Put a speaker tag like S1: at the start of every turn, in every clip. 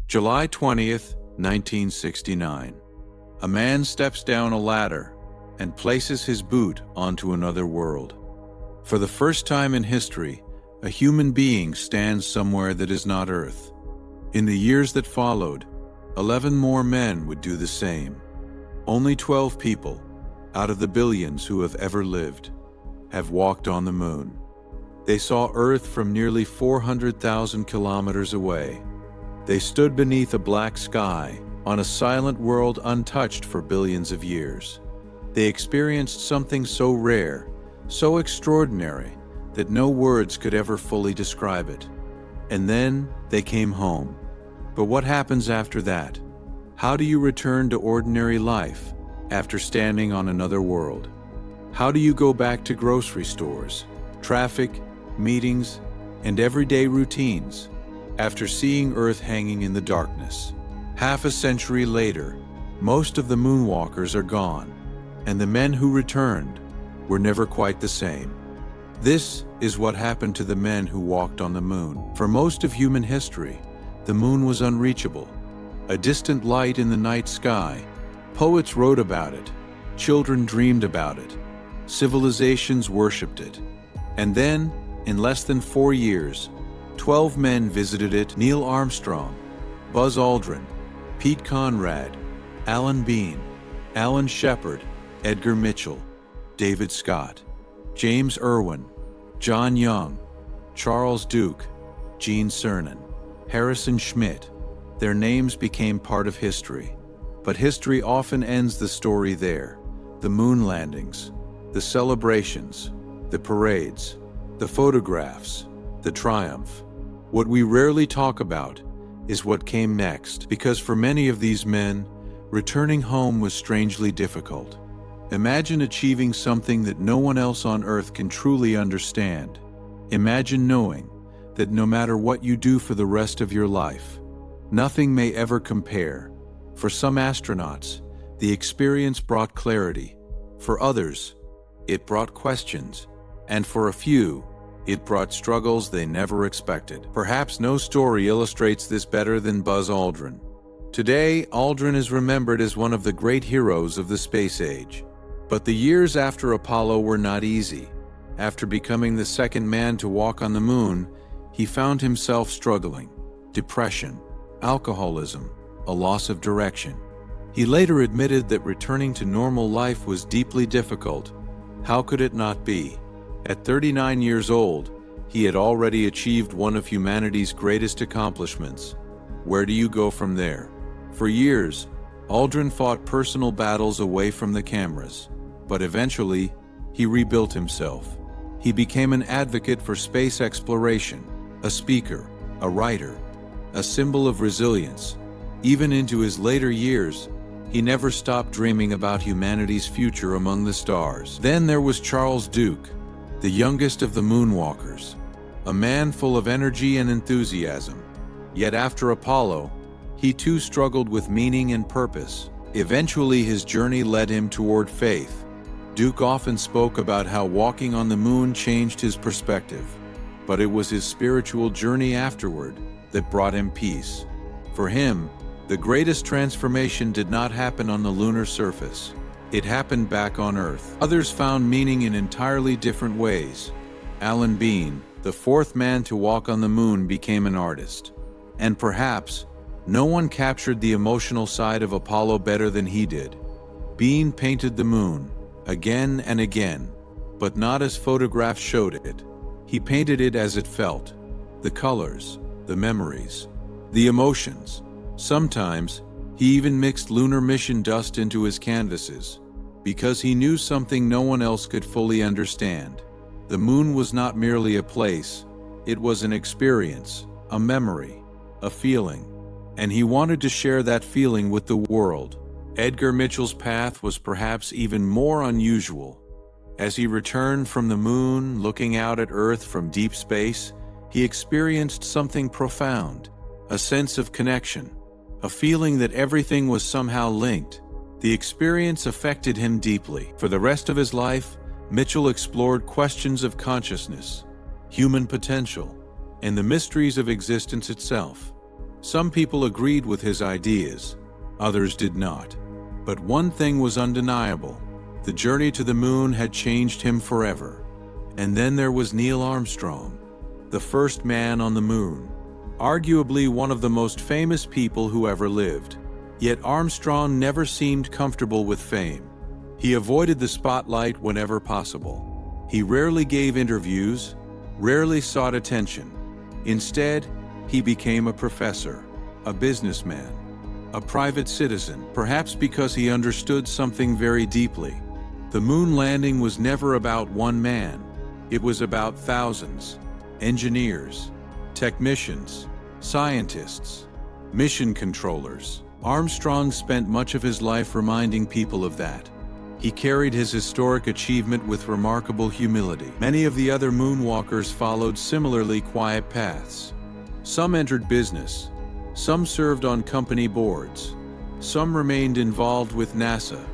S1: July 20th, 1969. A man steps down a ladder and places his boot onto another world. For the first time in history, a human being stands somewhere that is not Earth. In the years that followed, 11 more men would do the same. Only 12 people, out of the billions who have ever lived, have walked on the moon. They saw Earth from nearly 400,000 kilometers away. They stood beneath a black sky, on a silent world untouched for billions of years. They experienced something so rare, so extraordinary, that no words could ever fully describe it. And then they came home. But what happens after that? How do you return to ordinary life after standing on another world? How do you go back to grocery stores, traffic, meetings, and everyday routines after seeing Earth hanging in the darkness? Half a century later, most of the Moonwalkers are gone, and the men who returned were never quite the same. This is what happened to the men who walked on the moon. For most of human history, the moon was unreachable, a distant light in the night sky. Poets wrote about it, children dreamed about it, civilizations worshipped it. And then, in less than 4 years, 12 men visited it: Neil Armstrong, Buzz Aldrin, Pete Conrad, Alan Bean, Alan Shepard, Edgar Mitchell, David Scott, James Irwin, John Young, Charles Duke, Gene Cernan, Harrison Schmitt. Their names became part of history. But history often ends the story there. The moon landings, the celebrations, the parades, the photographs, the triumph. What we rarely talk about is what came next, because for many of these men, returning home was strangely difficult. Imagine achieving something that no one else on Earth can truly understand. Imagine knowing that no matter what you do for the rest of your life, nothing may ever compare. For some astronauts, the experience brought clarity. For others, it brought questions. And for a few, it brought struggles they never expected. Perhaps no story illustrates this better than Buzz Aldrin. Today, Aldrin is remembered as one of the great heroes of the space age. But the years after Apollo were not easy. After becoming the second man to walk on the moon, he found himself struggling. Depression, alcoholism, a loss of direction. He later admitted that returning to normal life was deeply difficult. How could it not be? At 39 years old, he had already achieved one of humanity's greatest accomplishments. Where do you go from there? For years, Aldrin fought personal battles away from the cameras, but eventually, he rebuilt himself. He became an advocate for space exploration, a speaker, a writer, a symbol of resilience. Even into his later years, he never stopped dreaming about humanity's future among the stars. Then there was Charles Duke, the youngest of the Moonwalkers, a man full of energy and enthusiasm. Yet after Apollo, he too struggled with meaning and purpose. Eventually, his journey led him toward faith. Duke often spoke about how walking on the moon changed his perspective, but it was his spiritual journey afterward that brought him peace. For him, the greatest transformation did not happen on the lunar surface. It happened back on Earth. Others found meaning in entirely different ways. Alan Bean, the fourth man to walk on the moon, became an artist. And perhaps, no one captured the emotional side of Apollo better than he did. Bean painted the moon, again and again, but not as photographs showed it. He painted it as it felt. The colors, the memories, the emotions. Sometimes, he even mixed lunar mission dust into his canvases, because he knew something no one else could fully understand. The moon was not merely a place, it was an experience, a memory, a feeling. And he wanted to share that feeling with the world. Edgar Mitchell's path was perhaps even more unusual. As he returned from the moon, looking out at Earth from deep space, he experienced something profound, a sense of connection, a feeling that everything was somehow linked. The experience affected him deeply. For the rest of his life, Mitchell explored questions of consciousness, human potential, and the mysteries of existence itself. Some people agreed with his ideas, others did not. But one thing was undeniable: the journey to the moon had changed him forever. And then there was Neil Armstrong, the first man on the moon, arguably one of the most famous people who ever lived. Yet Armstrong never seemed comfortable with fame. He avoided the spotlight whenever possible. He rarely gave interviews, rarely sought attention. Instead, he became a professor, a businessman, a private citizen, perhaps because he understood something very deeply. The moon landing was never about one man. It was about thousands: engineers, technicians, scientists, mission controllers. Armstrong spent much of his life reminding people of that. He carried his historic achievement with remarkable humility. Many of the other moonwalkers followed similarly quiet paths. Some entered business, some served on company boards, some remained involved with NASA,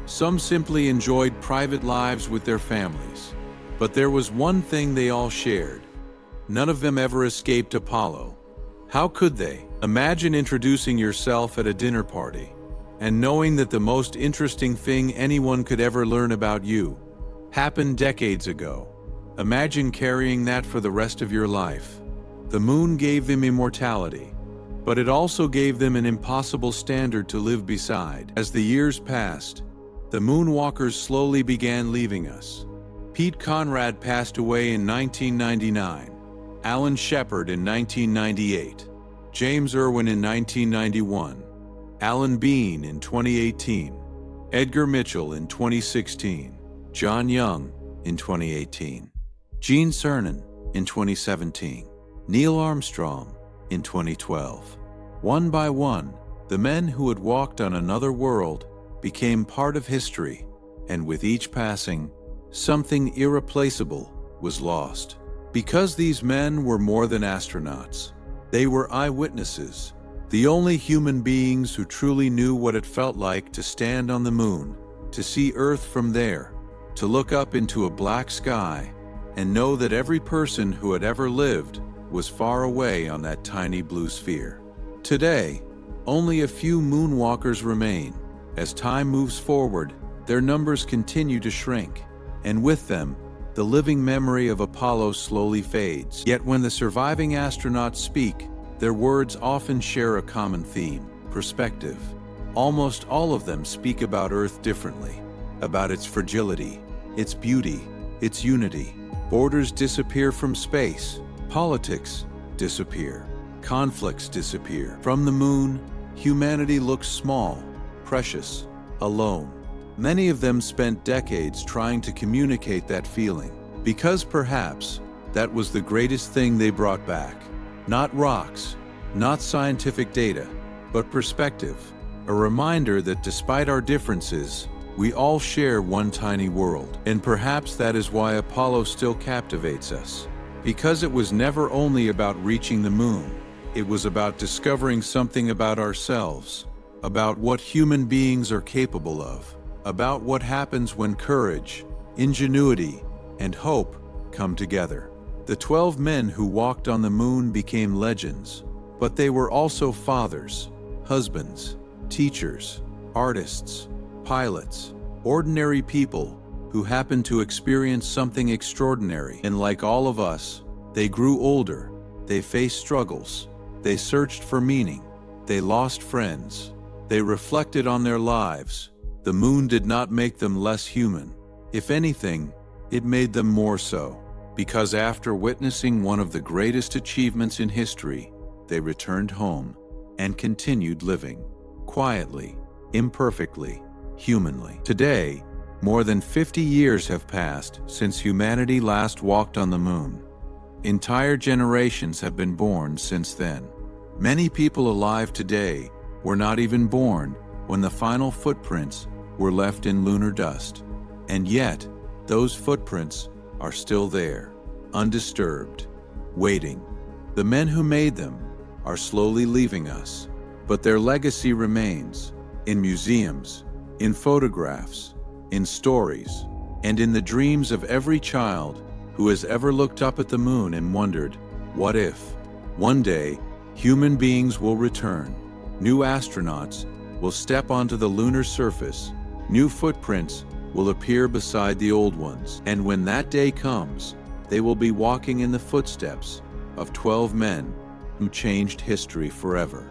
S1: some simply enjoyed private lives with their families. But there was one thing they all shared: none of them ever escaped Apollo. How could they? Imagine introducing yourself at a dinner party and knowing that the most interesting thing anyone could ever learn about you happened decades ago. Imagine carrying that for the rest of your life. The moon gave them immortality, but it also gave them an impossible standard to live beside. As the years passed, the moonwalkers slowly began leaving us. Pete Conrad passed away in 1999, Alan Shepard in 1998, James Irwin in 1991, Alan Bean in 2018, Edgar Mitchell in 2016, John Young in 2018, Gene Cernan in 2017, Neil Armstrong in 2012. One by one, the men who had walked on another world became part of history, and with each passing, something irreplaceable was lost. Because these men were more than astronauts. They were eyewitnesses, the only human beings who truly knew what it felt like to stand on the moon, to see Earth from there, to look up into a black sky, and know that every person who had ever lived was far away on that tiny blue sphere. Today, only a few moonwalkers remain. As time moves forward, their numbers continue to shrink, and with them, the living memory of Apollo slowly fades. Yet when the surviving astronauts speak, their words often share a common theme: perspective. Almost all of them speak about Earth differently, about its fragility, its beauty, its unity. Borders disappear from space, politics disappear, conflicts disappear. From the moon, humanity looks small, precious, alone. Many of them spent decades trying to communicate that feeling, because perhaps that was the greatest thing they brought back. Not rocks, not scientific data, but perspective. A reminder that despite our differences, we all share one tiny world. And perhaps that is why Apollo still captivates us. Because it was never only about reaching the moon, it was about discovering something about ourselves, about what human beings are capable of, about what happens when courage, ingenuity, and hope come together. The 12 men who walked on the moon became legends, but they were also fathers, husbands, teachers, artists, pilots, ordinary people who happened to experience something extraordinary. And like all of us, they grew older, they faced struggles, they searched for meaning, they lost friends, they reflected on their lives. The moon did not make them less human. If anything, it made them more so, because after witnessing one of the greatest achievements in history, they returned home and continued living, quietly, imperfectly, humanly. Today, more than 50 years have passed since humanity last walked on the moon. Entire generations have been born since then. Many people alive today were not even born when the final footprints were left in lunar dust. And yet, those footprints are still there, undisturbed, waiting. The men who made them are slowly leaving us, but their legacy remains in museums, in photographs, in stories, and in the dreams of every child who has ever looked up at the moon and wondered, what if? One day, Human beings will return. New astronauts will step onto the lunar surface. New footprints will appear beside the old ones. And when that day comes, they will be walking in the footsteps of 12 men who changed history forever.